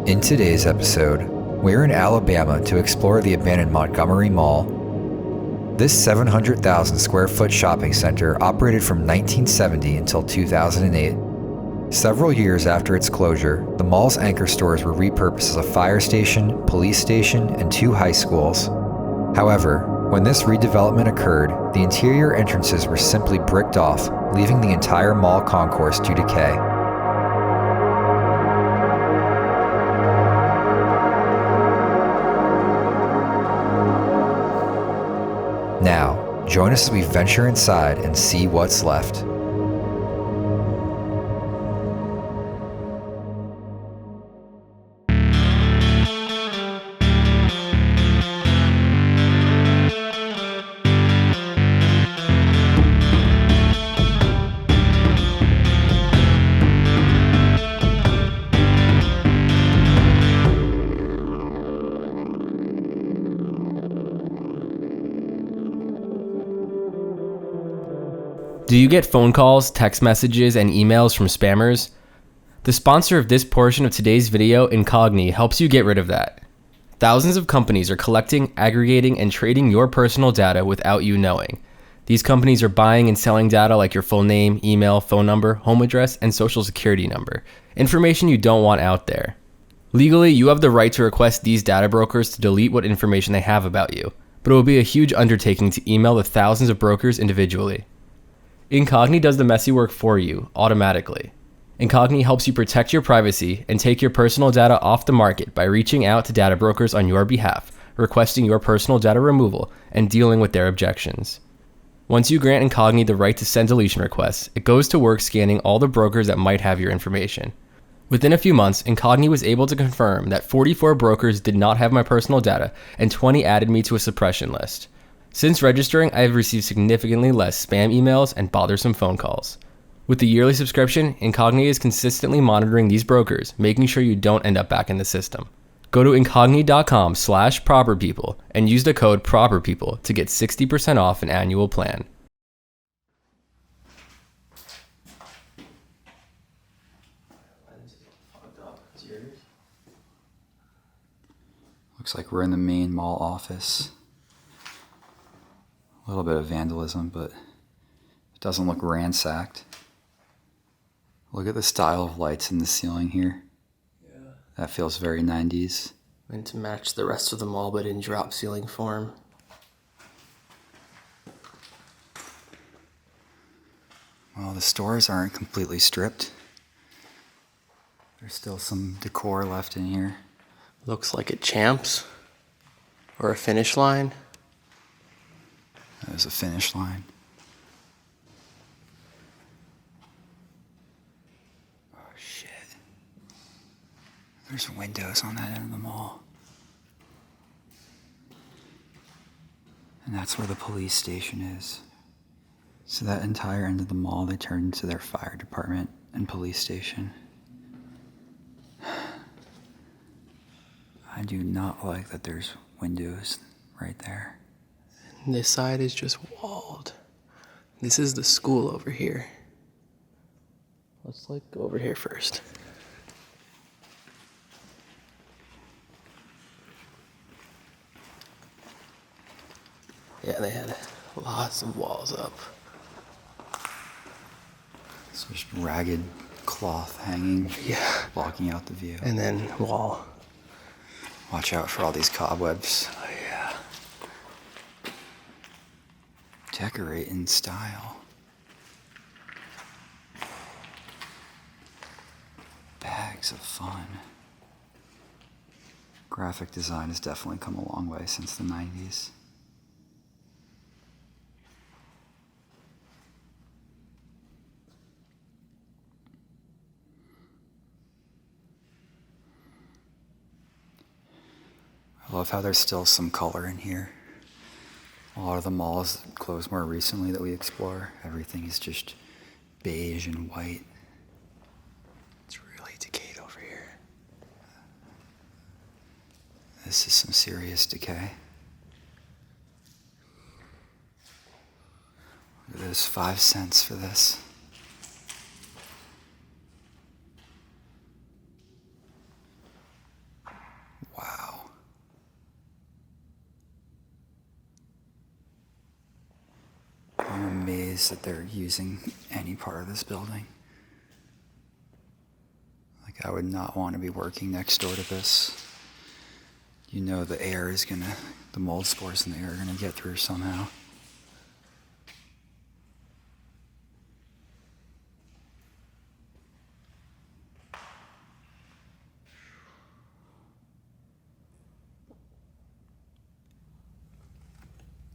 In today's episode, we're in Alabama to explore the abandoned Montgomery Mall. This 700,000 square foot shopping center operated from 1970 until 2008. Several years after its closure, the mall's anchor stores were repurposed as a fire station, police station, and 2 high schools. However, when this redevelopment occurred, the interior entrances were simply bricked off, leaving the entire mall concourse to decay. Now, join us as we venture inside and see what's left. Do you get phone calls, text messages, and emails from spammers? The sponsor of this portion of today's video, Incogni, helps you get rid of that. Thousands of companies are collecting, aggregating, and trading your personal data without you knowing. These companies are buying and selling data like your full name, email, phone number, home address, and social security number. Information you don't want out there. Legally, you have the right to request these data brokers to delete what information they have about you, but it will be a huge undertaking to email the thousands of brokers individually. Incogni does the messy work for you, automatically. Incogni helps you protect your privacy and take your personal data off the market by reaching out to data brokers on your behalf, requesting your personal data removal, and dealing with their objections. Once you grant Incogni the right to send deletion requests, it goes to work scanning all the brokers that might have your information. Within a few months, Incogni was able to confirm that 44 brokers did not have my personal data, and 20 added me to a suppression list. Since registering, I have received significantly less spam emails and bothersome phone calls. With the yearly subscription, Incogni is consistently monitoring these brokers, making sure you don't end up back in the system. Go to incogni.com/properpeople and use the code PROPERPEOPLE to get 60% off an annual plan. Looks like we're in the main mall office. A little bit of vandalism, but it doesn't look ransacked. Look at the style of lights in the ceiling here. Yeah. That feels very 90s. Meant to match the rest of the mall, but in drop ceiling form. Well, the stores aren't completely stripped. There's still some decor left in here. Looks like a Champs or a Finish Line. There's a Finish Line. Oh shit. There's windows on that end of the mall. And that's where the police station is. So that entire end of the mall, they turned into their fire department and police station. I do not like that there's windows right there. This side is just walled. This is the school over here. Let's go over here first. Yeah, they had lots of walls up. So just ragged cloth hanging, blocking out the view. And then wall. Watch out for all these cobwebs. Oh yeah. Decorate in style. Bags of fun. Graphic design has definitely come a long way since the 90s. I love how there's still some color in here. A lot of the malls closed more recently that we explore. Everything is just beige and white. It's really decayed over here. This is some serious decay. Look at this, 5 cents for this. ways that they're using any part of this building. Like, I would not want to be working next door to this. You know the air is gonna, the mold spores in the air are gonna get through somehow.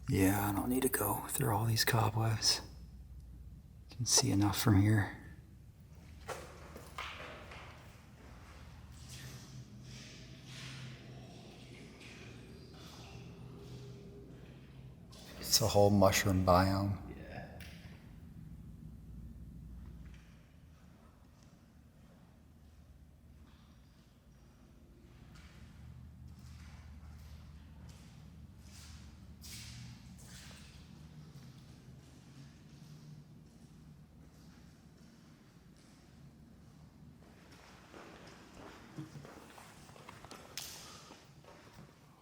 Yeah, I don't need to go through all these cobwebs. You can see enough from here. It's a whole mushroom biome. Yeah.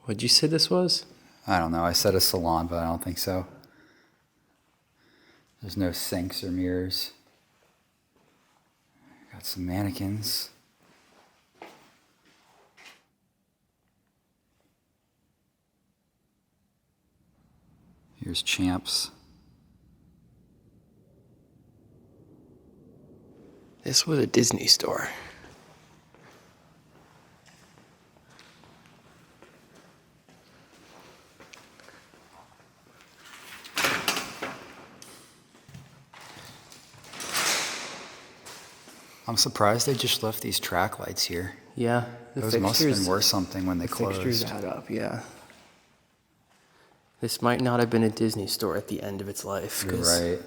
What'd you say this was? I don't know. I said a salon, but I don't think so. There's no sinks or mirrors. Got some mannequins. Here's Champs. This was a Disney store. I'm surprised they just left these track lights here. Yeah, Those must have been worth something when they Fixtures closed. add up, yeah. This might not have been a Disney store at the end of its life. You're right.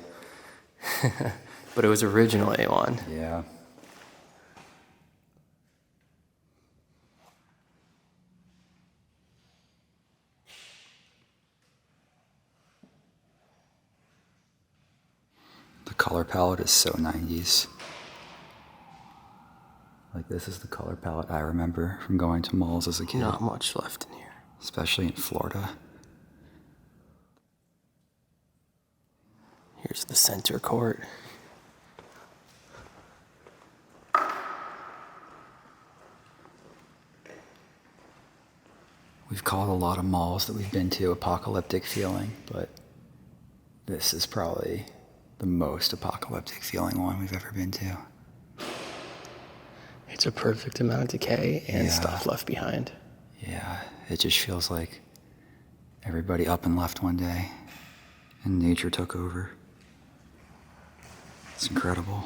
But it was originally one. Yeah. The color palette is so 90s. Like, this is the color palette I remember from going to malls as a kid. Not much left in here. Especially in Florida. Here's the center court. We've called a lot of malls that we've been to apocalyptic feeling, but this is probably the most apocalyptic feeling one we've ever been to. It's a perfect amount of decay and stuff left behind. Yeah, it just feels like everybody up and left one day and nature took over. It's incredible.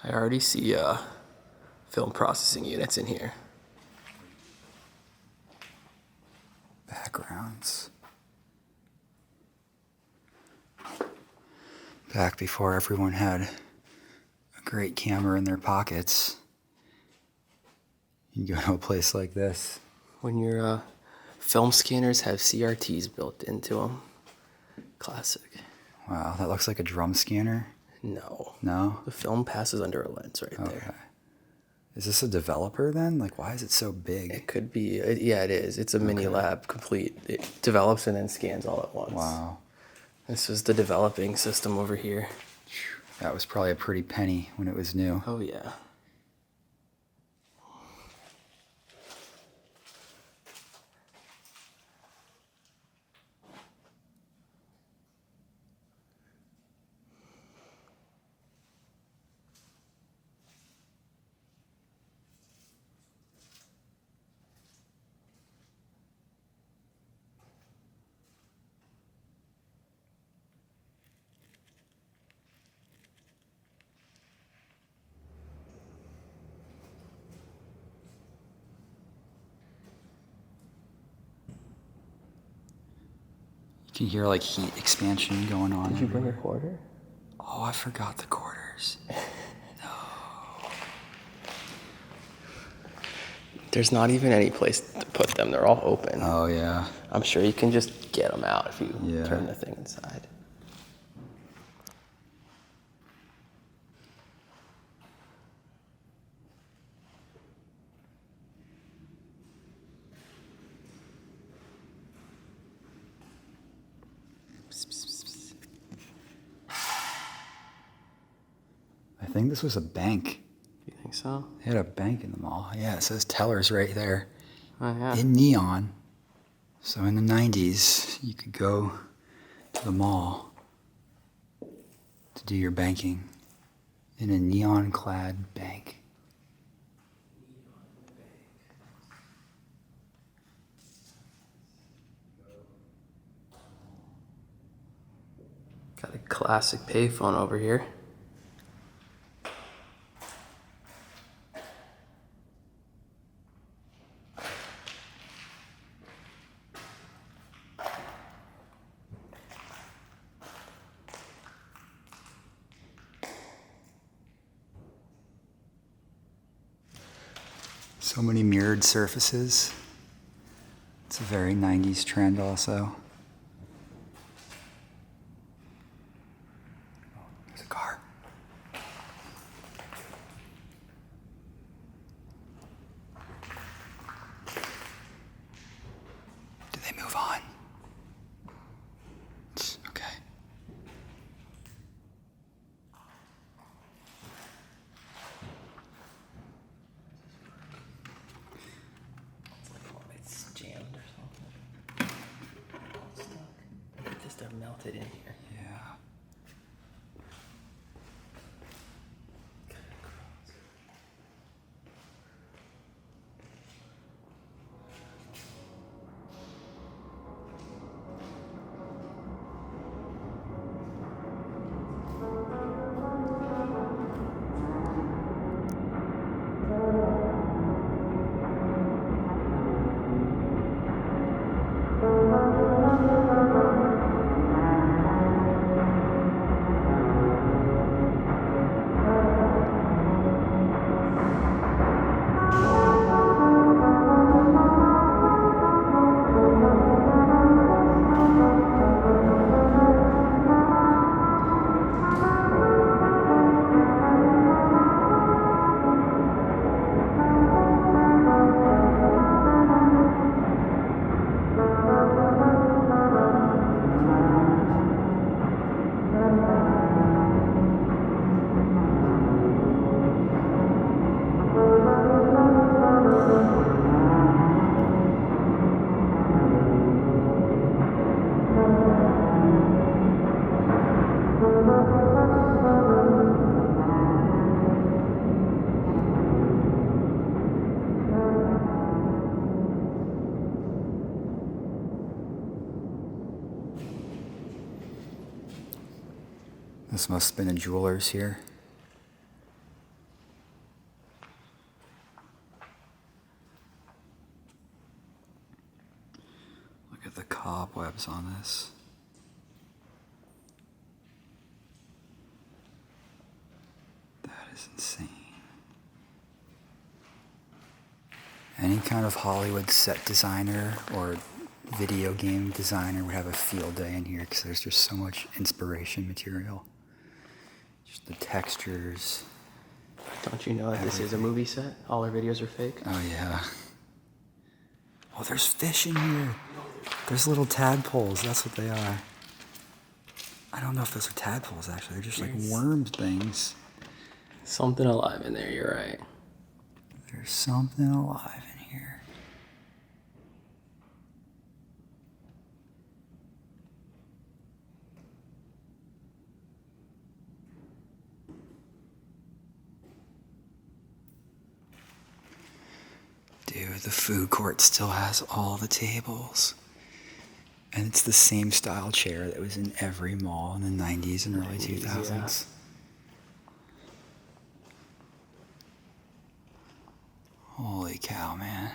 I already see film processing units in here. Backgrounds. Back before everyone had a great camera in their pockets, you go to a place like this. When your film scanners have CRTs built into them. Classic. Wow, that looks like a drum scanner. No. No? The film passes under a lens right Okay. there. Is this a developer then? Like, why is it so big? It could be. Yeah, it is. It's a mini lab complete. It develops and then scans all at once. Wow. This is the developing system over here. That was probably a pretty penny when it was new. Oh, yeah. You can hear like heat expansion going on. Did you bring a quarter? Oh, I forgot the quarters. There's not even any place to put them. They're all open. Oh, yeah. I'm sure you can just get them out if you Yeah. turn the thing inside. think this was a bank. You think so? They had a bank in the mall. Yeah, it says tellers right there. Oh, yeah. In neon. So in the 90s, you could go to the mall to do your banking in a neon-clad bank. Got a classic payphone over here. So many mirrored surfaces. It's a very 90s trend also. Oh, there's a car. Did they move on? Okay. It's jammed or something. It's stuck. It just melted in here. Yeah. This must have been a jeweler's here. Look at the cobwebs on this. That is insane. Any kind of Hollywood set designer or video game designer would have a field day in here because there's just so much inspiration material. Just the textures. Don't you know that this is a movie set? All our videos are fake? Oh, yeah. Oh, there's fish in here. There's little tadpoles. That's what they are. I don't know if those are tadpoles, actually. They're just like worm things. Something alive in there, you're right. There's something alive in here. Dude, the food court still has all the tables. And it's the same style chair that was in every mall in the 90s and early 2000s. Yeah. Holy cow, man.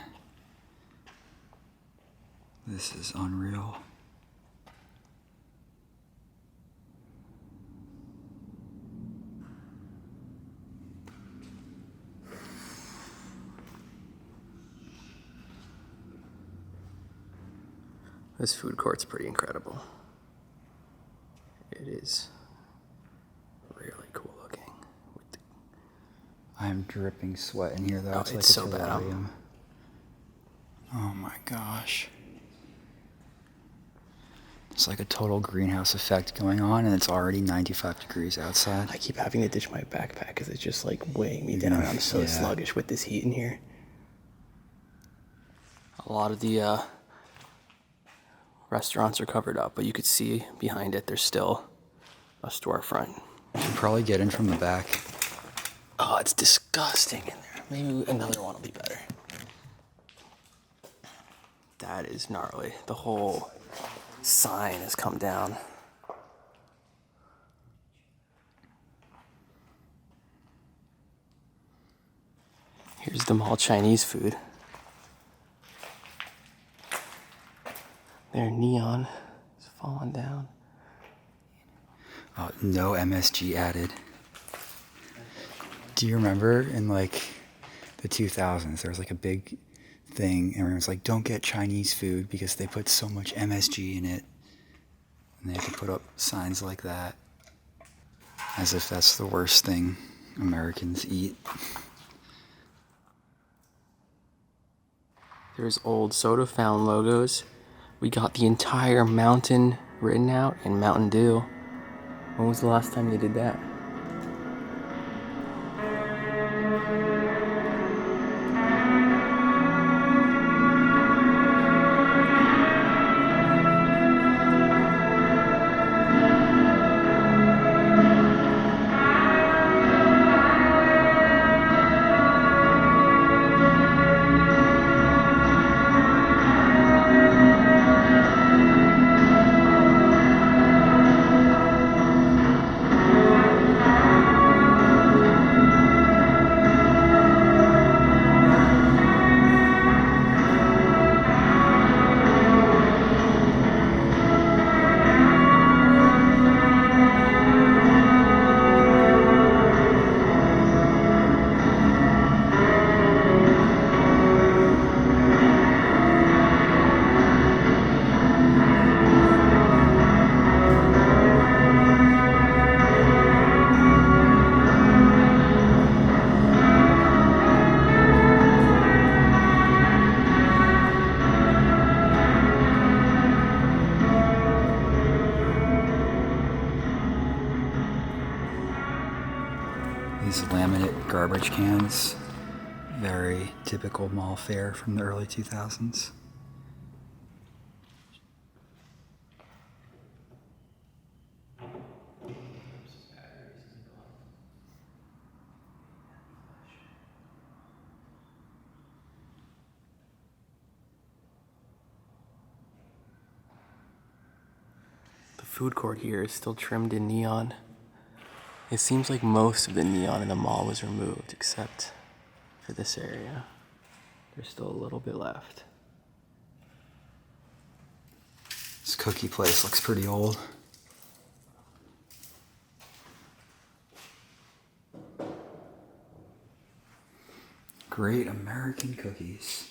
This is unreal. This food court's pretty incredible. It is really cool looking. I'm dripping sweat in here, though. Oh, It's like it's so a bad. terrarium. Oh my gosh. It's like a total greenhouse effect going on, and it's already 95 degrees outside. I keep having to ditch my backpack because it's just like weighing me down. I'm so sluggish with this heat in here. A lot of the restaurants are covered up, but you could see behind it there's still a storefront. You should probably get in from the back. Oh, it's disgusting in there. Maybe another one will be better. That is gnarly. The whole sign has come down. Here's the mall Chinese food. Their neon is falling down. Oh, no MSG added. Do you remember in like the 2000s, there was like a big thing, and everyone was like, don't get Chinese food because they put so much MSG in it. And they had to put up signs like that, as if that's the worst thing Americans eat. There's old soda fountain logos. We got the entire mountain written out in Mountain Dew. When was the last time they did that? These laminate garbage cans, very typical mall fare from the early 2000s. The food court here is still trimmed in neon. It seems like most of the neon in the mall was removed, except for this area. There's still a little bit left. This cookie place looks pretty old. Great American cookies.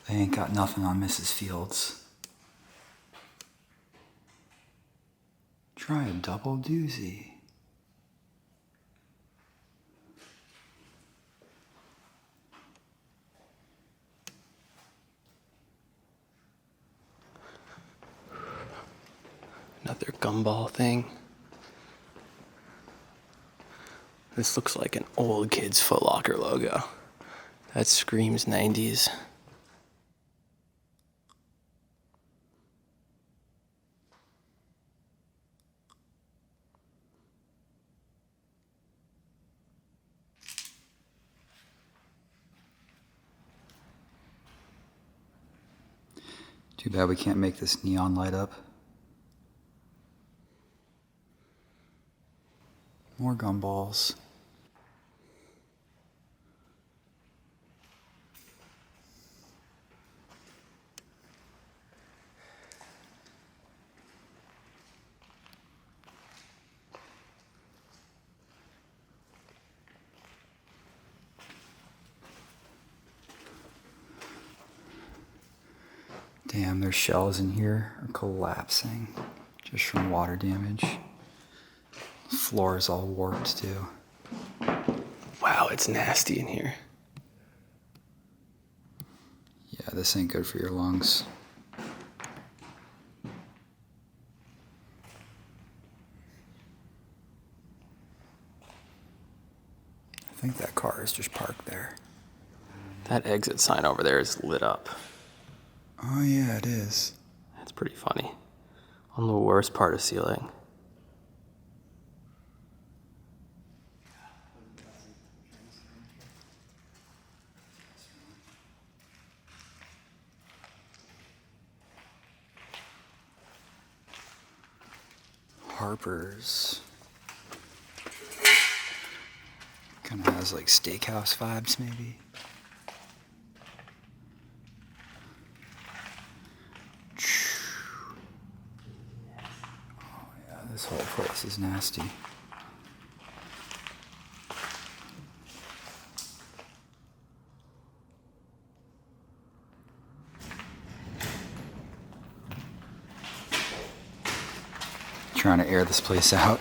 They ain't got nothing on Mrs. Fields. Try a double doozy. Another gumball thing. This looks like an old kid's Foot Locker logo. That screams 90s. Too bad we can't make this neon light up. More gumballs. Damn, their shelves in here are collapsing just from water damage. The floor is all warped too. Wow, it's nasty in here. Yeah, this ain't good for your lungs. I think that car is just parked there. That exit sign over there is lit up. Oh yeah, it is. That's pretty funny. On the worst part of ceiling. Harper's. Kind of has like steakhouse vibes, maybe. Oh yeah, this whole place is nasty. Trying to air this place out.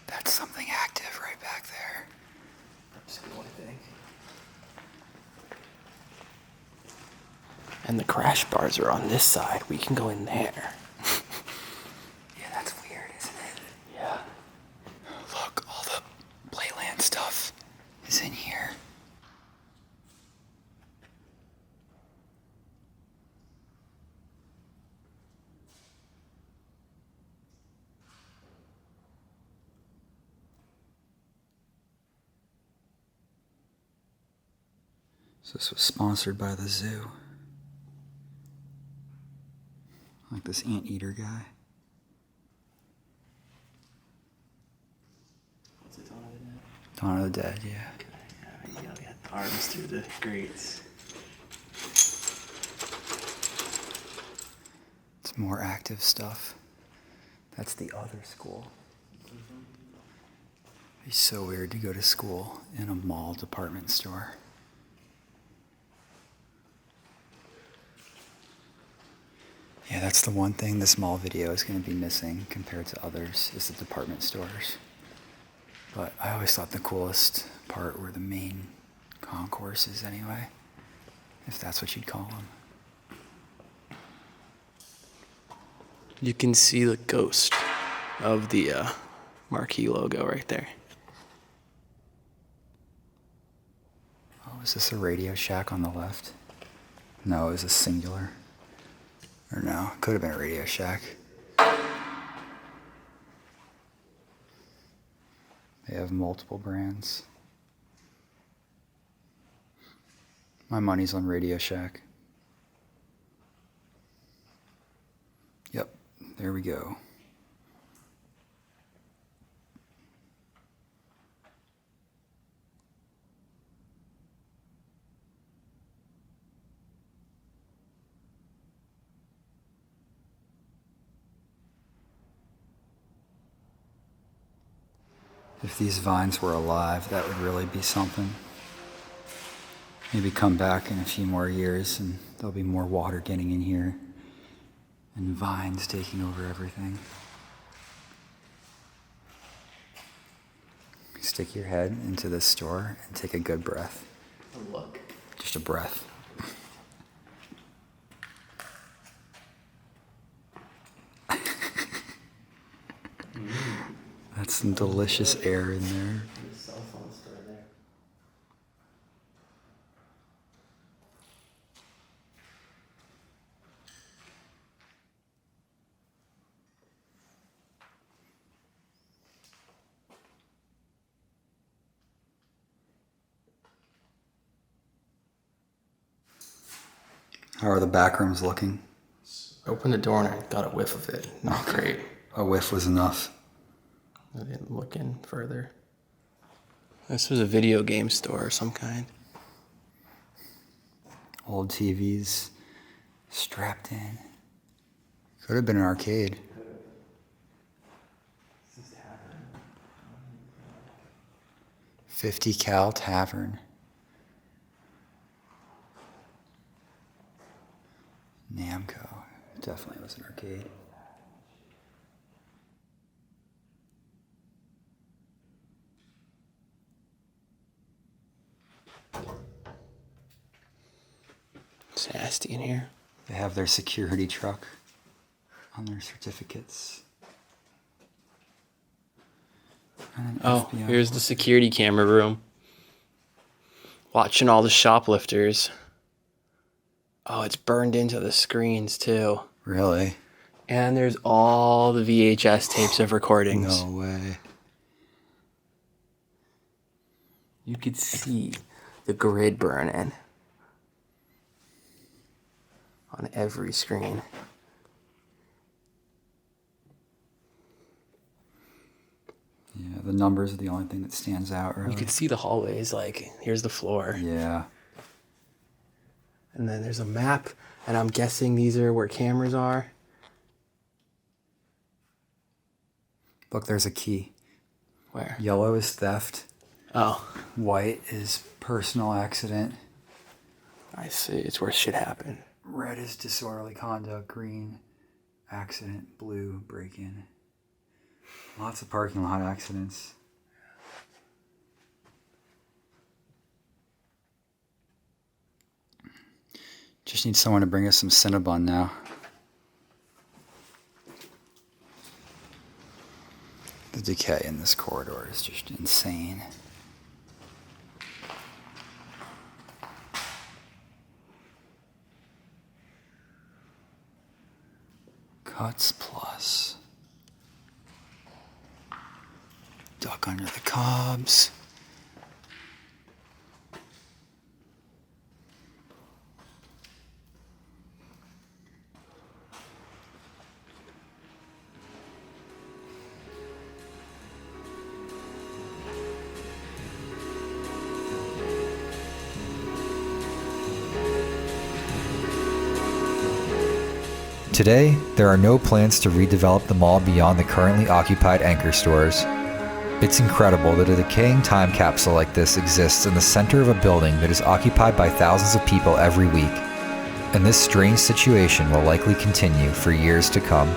That's something active right back there. School, I think. And the crash bars are on this side. We can go in there. Yeah, that's weird, isn't it? Yeah. Look, all the Playland stuff is in here. So this was sponsored by the zoo. Like this anteater guy. What's it, Dawn of the Dead? Dawn of the Dead, yeah. Yeah, you got arms through the grates. It's more active stuff. That's the other school. It's so weird to go to school in a mall department store. Yeah, that's the one thing this mall video is going to be missing compared to others, is the department stores. But I always thought the coolest part were the main concourses anyway, if that's what you'd call them. You can see the ghost of the marquee logo right there. Oh, is this a Radio Shack on the left? No, it was a singular. Or no, it could have been a Radio Shack. They have multiple brands. My money's on Radio Shack. Yep, there we go. If these vines were alive, that would really be something. Maybe come back in a few more years and there'll be more water getting in here and vines taking over everything. Stick your head into this store and take a good breath. A look. Just a breath. That's some delicious air in there. The cell phone store there. How are the back rooms looking? Opened the door and I got a whiff of it. Not great. A whiff was enough. I didn't look in further. This was a video game store of some kind. Old TVs strapped in. Could have been an arcade. 50 Cal Tavern. Namco. Definitely was an arcade. It's nasty in here. They have their security truck on their certificates. Oh, here's the security camera room. Watching all the shoplifters. Oh, it's burned into the screens too. Really? And there's all the VHS tapes of recordings. No way. You could see the grid burning on every screen. Yeah, the numbers are the only thing that stands out, really. You could see the hallways, like, here's the floor. Yeah. And then there's a map, and I'm guessing these are where cameras are. Look, there's a key. Where? Yellow is theft. Oh. White is personal accident. I see. It's where shit happened. Red is disorderly conduct. Green, accident. Blue, break-in. Lots of parking lot accidents. Just need someone to bring us some Cinnabon now. The decay in this corridor is just insane. Cuts plus. Duck under the cobs. Today, there are no plans to redevelop the mall beyond the currently occupied anchor stores. It's incredible that a decaying time capsule like this exists in the center of a building that is occupied by thousands of people every week, and this strange situation will likely continue for years to come.